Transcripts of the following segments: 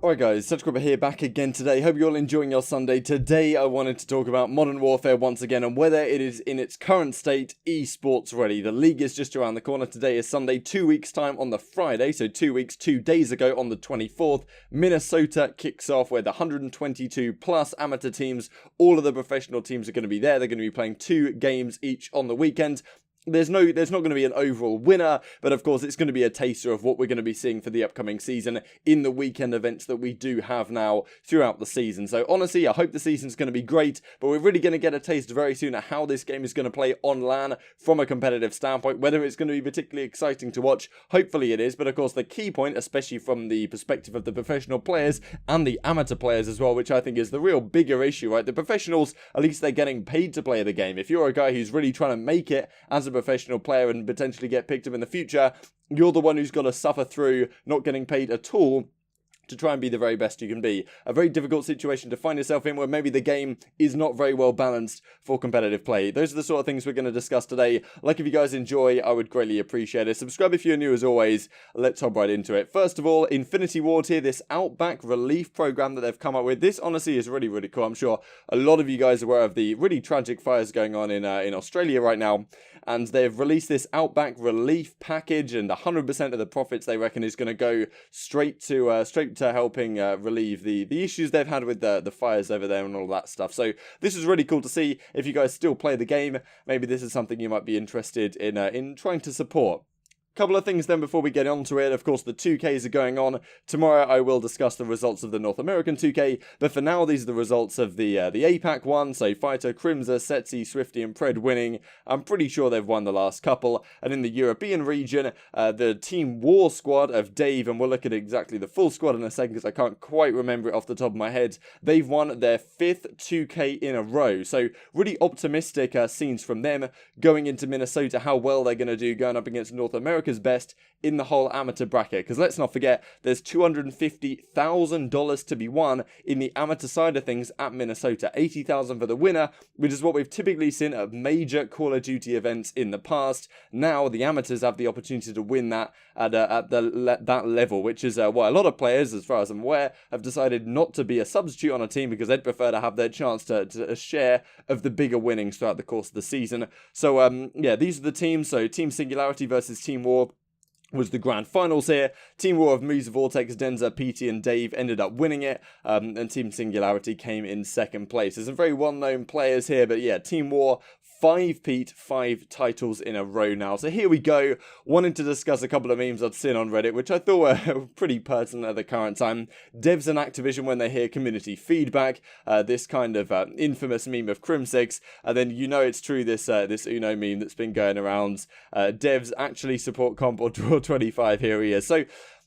Alright guys, TwoK here back again today. Hope you're all enjoying your Sunday. Today I wanted to talk about Modern Warfare once again and whether it is in its current state esports ready. The league is just around the corner. Today is Sunday, 2 weeks time on the Friday, so 2 weeks, 2 days ago on the 24th. Minnesota kicks off with 122 plus amateur teams. All of the professional teams are going to be there. They're going to be playing 2 games each on the weekend. There's not going to be an overall winner, but of course it's going to be a taster of what we're going to be seeing for the upcoming season in the weekend events that we do have now throughout the season. So honestly, I hope the season's going to be great, but we're really going to get a taste very soon of how this game is going to play on LAN from a competitive standpoint, whether it's going to be particularly exciting to watch. Hopefully it is, but of course the key point, especially from the perspective of the professional players and the amateur players as well, which I think is the real bigger issue, right? The professionals, at least they're getting paid to play the game. If you're a guy who's really trying to make it as a professional player and potentially get picked up in the future, you're the one who's got to suffer through not getting paid at all to try and be the very best you can be. A very difficult situation to find yourself in where maybe the game is not very well balanced for competitive play. Those are the sort of things we're going to discuss today. Like, if you guys enjoy, I would greatly appreciate it. Subscribe if you're new as always. Let's hop right into it. First of all, Infinity Ward here, this Outback relief program that they've come up with. This honestly is really, really cool. I'm sure a lot of you guys are aware of the really tragic fires going on in Australia right now. And they've released this Outback relief package, and 100% of the profits they reckon is going to go straight to helping relieve the issues they've had with the fires over there and all that stuff. So this is really cool to see. If you guys still play the game, maybe this is something you might be interested in trying to support. Couple of things then before we get onto it. Of course, the 2Ks are going on. Tomorrow I will discuss the results of the North American 2K, but for now these are the results of the APAC one. So Fighter, Crimza, Setsi, Swifty and Pred winning. I'm pretty sure they've won the last couple. And in the European region, the Team War squad of Dave, and we'll look at exactly the full squad in a second because I can't quite remember it off the top of my head. They've won their 5th 2K in a row. So really optimistic scenes from them going into Minnesota, how well they're going to do going up against North America's best in the whole amateur bracket, because let's not forget there's $250,000 to be won in the amateur side of things at Minnesota. $80,000 for the winner, which is what we've typically seen at major Call of Duty events in the past. Now the amateurs have the opportunity to win that at that level, which is why a lot of players, as far as I'm aware, have decided not to be a substitute on a team because they'd prefer to have their chance to share of the bigger winnings throughout the course of the season. So yeah, these are the teams. So Team Singularity versus Team War was the grand finals here. Team War of Moose, Vortex, Denza, PT and Dave ended up winning it, and Team Singularity came in second place. There's some very well-known players here, but yeah, Team War, 5 titles in a row now. So here we go. Wanted to discuss a couple of memes I'd seen on Reddit, which I thought were pretty pertinent at the current time. Devs and Activision, when they hear community feedback, this kind of infamous meme of Crim6, and then you know it's true, this Uno meme that's been going around. Devs actually support comp or draw 25, here he is. So,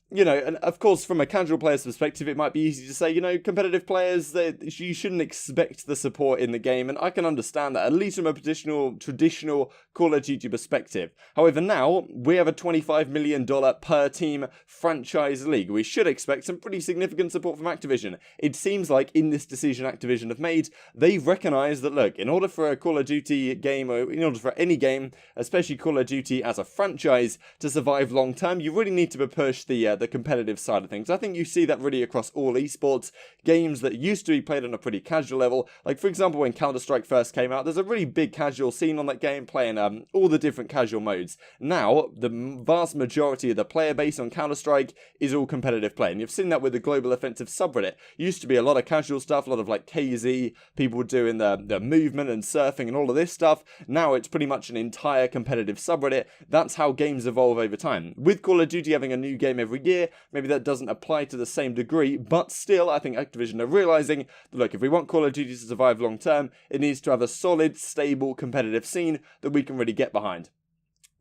you know, and of course, from a casual player's perspective, it might be easy to say, you know, competitive players, you shouldn't expect the support in the game, and I can understand that, at least from a traditional Call of Duty perspective. However, now, we have a $25 million per team franchise league. We should expect some pretty significant support from Activision. It seems like in this decision Activision have made, they've recognized that, look, in order for a Call of Duty game, or in order for any game, especially Call of Duty as a franchise, to survive long term, you really need to push the competitive side of things. I think you see that really across all esports. Games that used to be played on a pretty casual level, like for example when Counter-Strike first came out, there's a really big casual scene on that game, playing all the different casual modes. Now, the vast majority of the player base on Counter-Strike is all competitive play, and you've seen that with the Global Offensive subreddit. Used to be a lot of casual stuff, a lot of like KZ, people doing the movement and surfing and all of this stuff. Now it's pretty much an entire competitive subreddit. That's how games evolve over time. With Call of Duty having a new game every year, maybe that doesn't apply to the same degree, but still, I think Activision are realizing that, look, if we want Call of Duty to survive long term, it needs to have a solid, stable, competitive scene that we can really get behind.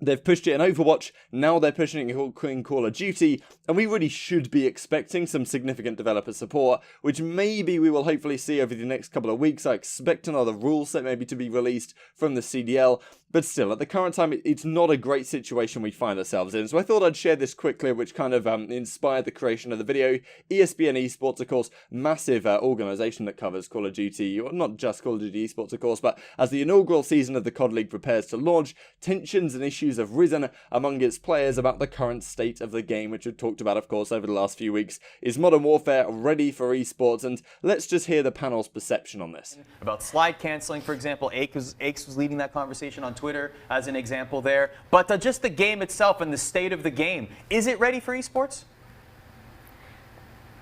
They've pushed it in Overwatch, now they're pushing it in Call of Duty, and we really should be expecting some significant developer support, which maybe we will hopefully see over the next couple of weeks. I expect another rule set maybe to be released from the CDL, but still, at the current time, it's not a great situation we find ourselves in. So I thought I'd share this quickly, which kind of inspired the creation of the video. ESPN Esports, of course, massive organisation that covers Call of Duty, or not just Call of Duty Esports, of course, but as the inaugural season of the CoD League prepares to launch, tensions and issues issues have risen among its players about the current state of the game, which we've talked about, of course, over the last few weeks. Is Modern Warfare ready for esports? And let's just hear the panel's perception on this. About slide canceling, for example, Aches was leading that conversation on Twitter as an example there. But just the game itself and the state of the game, is it ready for esports?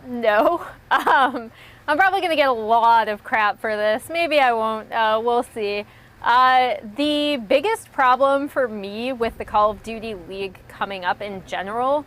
No. I'm probably going to get a lot of crap for this. Maybe I won't. We'll see. The biggest problem for me with the Call of Duty League coming up in general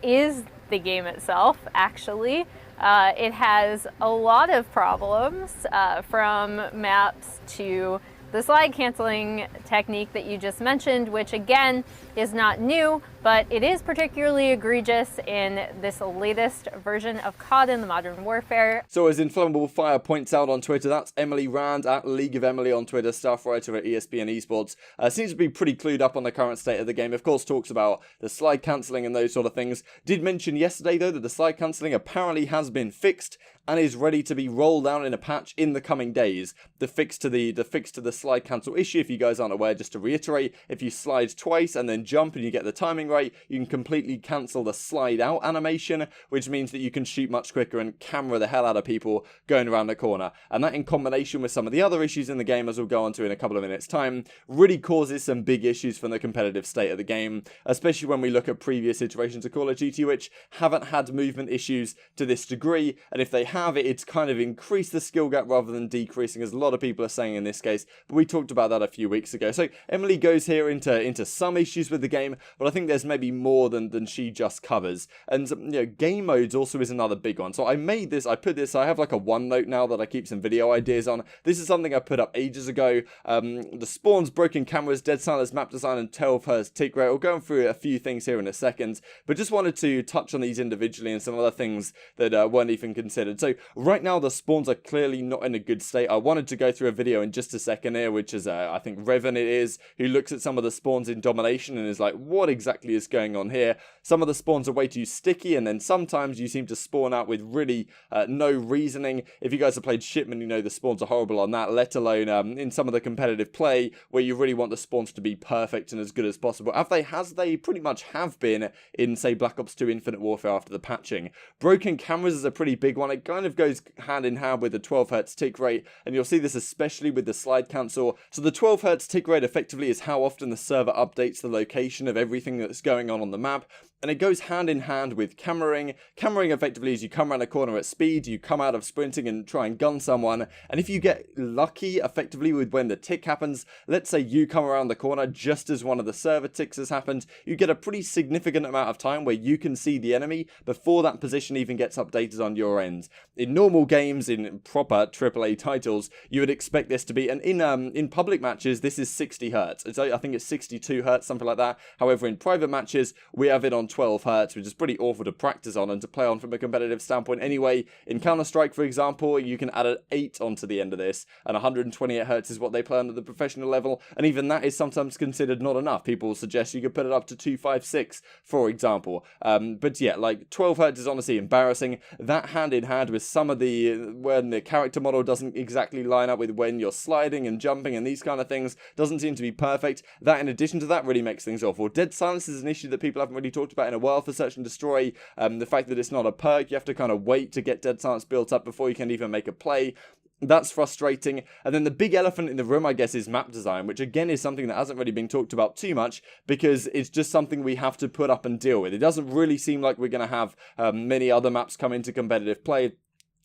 is the game itself, actually. It has a lot of problems, from maps to the slide canceling technique that you just mentioned, which again is not new, but it is particularly egregious in this latest version of CoD in the Modern Warfare. So as Inflammable Fire points out on Twitter, that's Emily Rand at League of Emily on Twitter, staff writer at ESPN Esports, seems to be pretty clued up on the current state of the game. Of course, talks about the slide cancelling and those sort of things. Did mention yesterday, though, that the slide cancelling apparently has been fixed and is ready to be rolled out in a patch in the coming days. The fix to the slide cancel issue, if you guys aren't aware, just to reiterate, if you slide twice and then jump and you get the timing right, you can completely cancel the slide out animation, which means that you can shoot much quicker and camera the hell out of people going around the corner. And that, in combination with some of the other issues in the game, as we'll go on to in a couple of minutes time, really causes some big issues from the competitive state of the game, especially when we look at previous iterations of Call of Duty, which haven't had movement issues to this degree, and if they have, it's kind of increased the skill gap rather than decreasing, as a lot of people are saying in this case, but we talked about that a few weeks ago. So Emily goes here into some issues with the game, but I think there's maybe more than she just covers. And you know, game modes also is another big one. So I have like a OneNote now that I keep some video ideas on. This is something I put up ages ago. The spawns, broken cameras, dead silence, map design, and 12 hertz tick rate. We'll go through a few things here in a second, but just wanted to touch on these individually and some other things that weren't even considered. So right now the spawns are clearly not in a good state. I wanted to go through a video in just a second here, which is I think Revan it is, who looks at some of the spawns in domination and is like, what exactly is going on here? Some of the spawns are way too sticky, and then sometimes you seem to spawn out with really no reasoning. If you guys have played Shipman, you know the spawns are horrible on that, let alone in some of the competitive play where you really want the spawns to be perfect and as good as possible. As they pretty much have been in, say, Black Ops 2 Infinite Warfare after the patching. Broken cameras is a pretty big one. It kind of goes hand in hand with the 12 hertz tick rate, and you'll see this especially with the slide cancel. So the 12 hertz tick rate effectively is how often the server updates the location of everything that's going on the map. And it goes hand in hand with cameraing. Cameraing effectively is you come around a corner at speed, you come out of sprinting and try and gun someone. And if you get lucky effectively with when the tick happens, let's say you come around the corner just as one of the server ticks has happened, you get a pretty significant amount of time where you can see the enemy before that position even gets updated on your end. In normal games, in proper AAA titles, you would expect this to be, and in public matches, this is 60 hertz. So I think it's 62 hertz, something like that. However, in private matches, we have it on 12 hertz, which is pretty awful to practice on and to play on from a competitive standpoint anyway. In Counter-Strike, for example, you can add an 8 onto the end of this, and 128 hertz is what they play on at the professional level, and even that is sometimes considered not enough. People suggest you could put it up to 256, for example. But yeah, like 12 hertz is honestly embarrassing. That hand in hand with some of when the character model doesn't exactly line up with when you're sliding and jumping and these kind of things, doesn't seem to be perfect. That, in addition to that, really makes things awful. Dead silence is an issue that people haven't really talked about in a while for Search and Destroy. The fact that it's not a perk, you have to kind of wait to get dead silence built up before you can even make a play. That's frustrating. And then the big elephant in the room, I guess, is map design, which again is something that hasn't really been talked about too much because it's just something we have to put up and deal with. It doesn't really seem like we're going to have many other maps come into competitive play.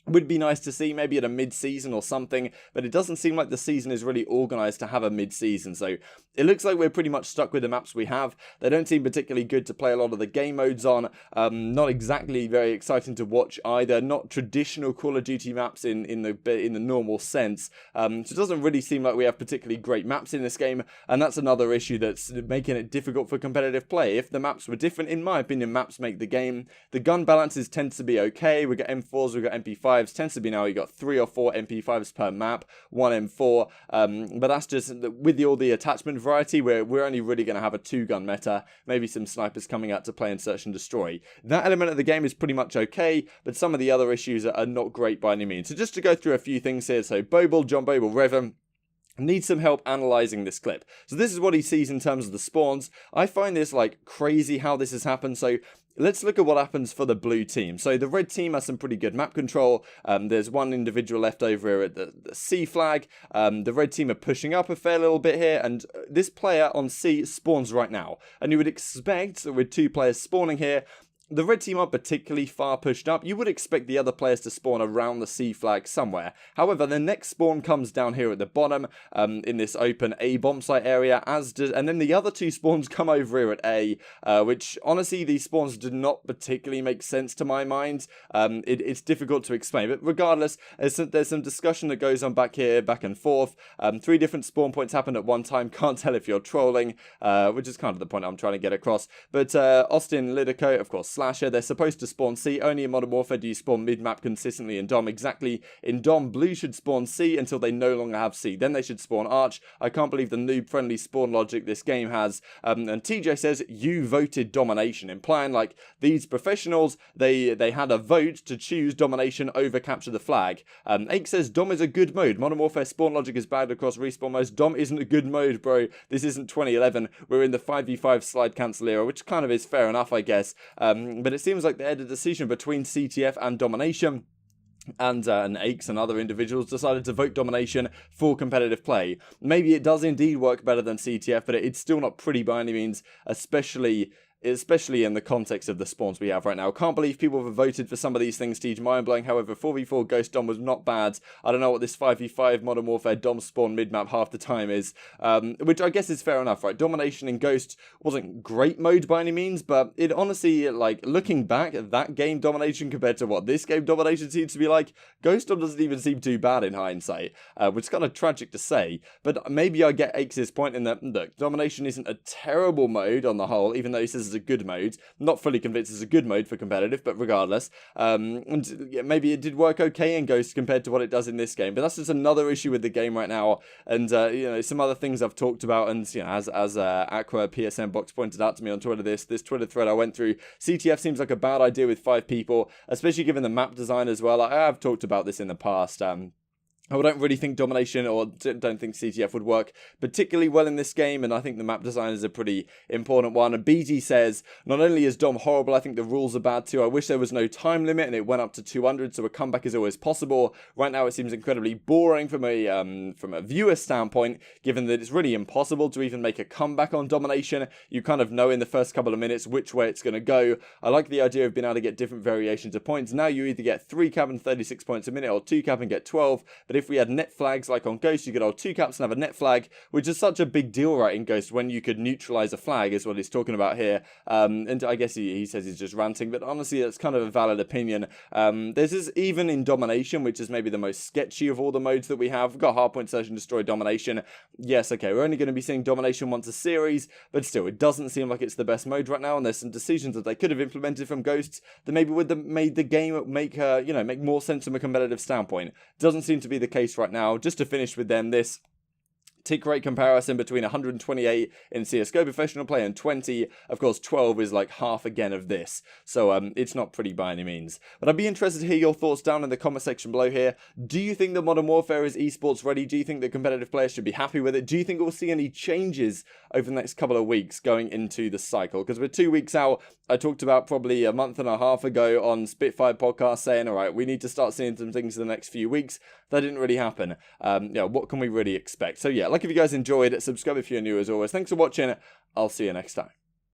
Would be nice to see maybe at a mid-season or something, but it doesn't seem like the season is really organised to have a mid-season, so it looks like we're pretty much stuck with the maps we have. They don't seem particularly good to play a lot of the game modes on, not exactly very exciting to watch either, not traditional Call of Duty maps in the normal sense, so it doesn't really seem like we have particularly great maps in this game, and that's another issue that's making it difficult for competitive play. If the maps were different, in my opinion, maps make the game. The gun balances tend to be okay. We've got M4s, we've got MP5s, tends to be now you got 3 or 4 MP5s per map, 1 M4, but that's just with all the attachment variety, we're only really going to have a 2-gun meta, maybe some snipers coming out to play and search and destroy. That element of the game is pretty much okay, but some of the other issues are not great by any means. So just to go through a few things here, so Bobel, John Bobel, Revan, needs some help analyzing this clip. So this is what he sees in terms of the spawns. I find this like crazy how this has happened. So let's look at what happens for the blue team. So the red team has some pretty good map control. There's one individual left over here at the C flag. The red team are pushing up a fair little bit here, and this player on C spawns right now. And you would expect that with 2 players spawning here, the red team aren't particularly far pushed up. You would expect the other players to spawn around the C flag somewhere. However, the next spawn comes down here at the bottom in this open A bomb site area, and then the other 2 spawns come over here at A, which honestly these spawns do not particularly make sense to my mind. It's difficult to explain, but regardless, there's some discussion that goes on back here, back and forth. 3 different spawn points happen at one time. Can't tell if you're trolling, which is kind of the point I'm trying to get across. But Austin Lidico, of course, Slasher, they're supposed to spawn C. Only in Modern Warfare do you spawn mid-map consistently in Dom. Exactly. In Dom, blue should spawn C until they no longer have C. Then they should spawn Arch. I can't believe the noob-friendly spawn logic this game has. And TJ says, you voted domination, implying like these professionals, they had a vote to choose domination over capture the flag. Ake says, Dom is a good mode. Modern Warfare spawn logic is bad across respawn modes. Dom isn't a good mode, bro. This isn't 2011. We're in the 5v5 slide cancel era, which kind of is fair enough, I guess. But it seems like they had a decision between CTF and domination, and Akes and other individuals decided to vote domination for competitive play. Maybe it does indeed work better than CTF, but it's still not pretty by any means, especially in the context of the spawns we have right now. Can't believe people have voted for some of these things, Teach. Mind-blowing. However, 4v4 Ghost Dom was not bad. I don't know what this 5v5 Modern Warfare Dom spawn mid-map half the time is, which I guess is fair enough, right? Domination in Ghost wasn't great mode by any means, but it honestly, like, looking back at that game domination compared to what this game domination seems to be like, Ghost Dom doesn't even seem too bad in hindsight, which is kind of tragic to say, but maybe I get Akes' point in that, look, domination isn't a terrible mode on the whole, even though he says it's a good mode. Not fully convinced it's a good mode for competitive, but regardless, and yeah, maybe it did work okay in Ghost compared to what it does in this game, but that's just another issue with the game right now. And you know, some other things I've talked about, and you know, as Aqua PSN Box pointed out to me on Twitter, this Twitter thread I went through, CTF seems like a bad idea with 5 people, especially given the map design as well. I have talked about this in the past. I don't really think domination, or don't think CTF would work particularly well in this game, and I think the map design is a pretty important one. And BG says, not only is Dom horrible, I think the rules are bad too. I wish there was no time limit and it went up to 200, so a comeback is always possible. Right now it seems incredibly boring from a viewer standpoint, given that it's really impossible to even make a comeback on domination. You kind of know in the first couple of minutes which way it's going to go. I like the idea of being able to get different variations of points. Now you either get 3 cap and 36 points a minute, or 2 cap and get 12, but if we had net flags like on Ghost, you could hold 2 caps and have a net flag, which is such a big deal, right, in Ghost, when you could neutralize a flag, is what he's talking about here. And I guess he says he's just ranting, but honestly, that's kind of a valid opinion. This is even in Domination, which is maybe the most sketchy of all the modes that we have. We've got Hardpoint Search and Destroy Domination. Yes, okay, we're only going to be seeing Domination once a series, but still, it doesn't seem like it's the best mode right now, and there's some decisions that they could have implemented from Ghosts that maybe would have made the game make more sense from a competitive standpoint. Doesn't seem to be the case right now. Just to finish with them, this tick rate comparison between 128 in CSGO professional play and 20, of course 12 is like half again of this, so it's not pretty by any means. But I'd be interested to hear your thoughts down in the comment section below here. Do you think that Modern Warfare is esports ready? Do you think that competitive players should be happy with it? Do you think we'll see any changes over the next couple of weeks going into the cycle? Because we're 2 weeks out. I talked about probably a month and a half ago on Spitfire podcast saying, all right, we need to start seeing some things in the next few weeks. That didn't really happen. What can we really expect? So yeah, like if you guys enjoyed, subscribe if you're new as always. Thanks for watching. I'll see you next time.